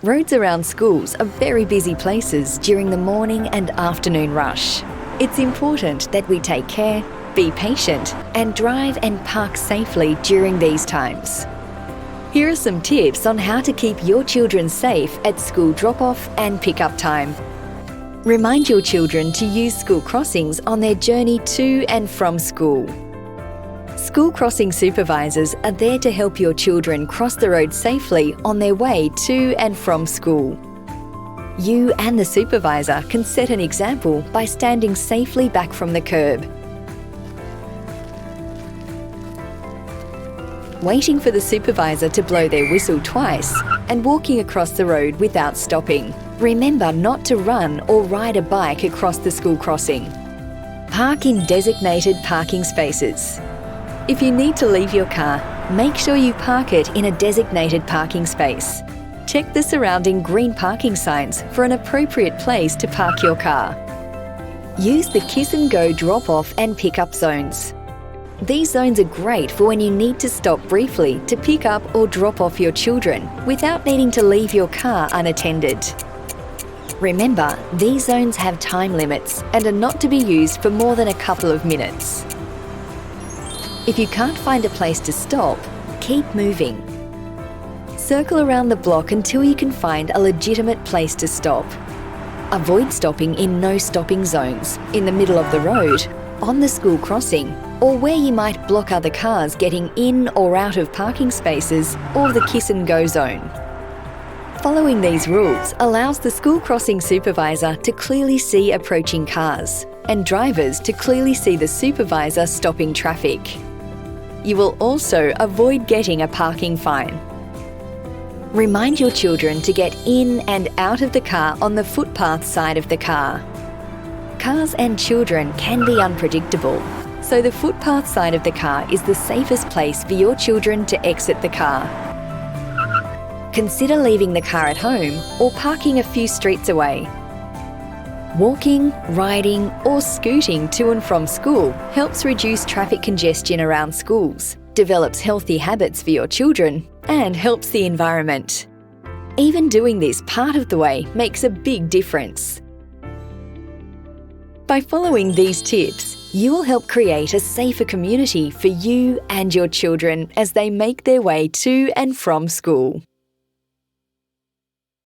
Roads around schools are very busy places during the morning and afternoon rush. It's important that we take care, be patient, and drive and park safely during these times. Here are some tips on how to keep your children safe at school drop-off and pick-up time. Remind your children to use school crossings on their journey to and from school. School crossing supervisors are there to help your children cross the road safely on their way to and from school. You and the supervisor can set an example by standing safely back from the curb. Waiting for the supervisor to blow their whistle twice and walking across the road without stopping. Remember not to run or ride a bike across the school crossing. Park in designated parking spaces. If you need to leave your car, make sure you park it in a designated parking space. Check the surrounding green parking signs for an appropriate place to park your car. Use the Kiss and Go drop-off and pick-up zones. These zones are great for when you need to stop briefly to pick up or drop off your children without needing to leave your car unattended. Remember, these zones have time limits and are not to be used for more than a couple of minutes. If you can't find a place to stop, keep moving. Circle around the block until you can find a legitimate place to stop. Avoid stopping in no stopping zones, in the middle of the road, on the school crossing, or where you might block other cars getting in or out of parking spaces or the Kiss and Go zone. Following these rules allows the school crossing supervisor to clearly see approaching cars and drivers to clearly see the supervisor stopping traffic. You will also avoid getting a parking fine. Remind your children to get in and out of the car on the footpath side of the car. Cars and children can be unpredictable, so the footpath side of the car is the safest place for your children to exit the car. Consider leaving the car at home or parking a few streets away. Walking, riding or scooting to and from school helps reduce traffic congestion around schools, develops healthy habits for your children and helps the environment. Even doing this part of the way makes a big difference. By following these tips, you will help create a safer community for you and your children as they make their way to and from school.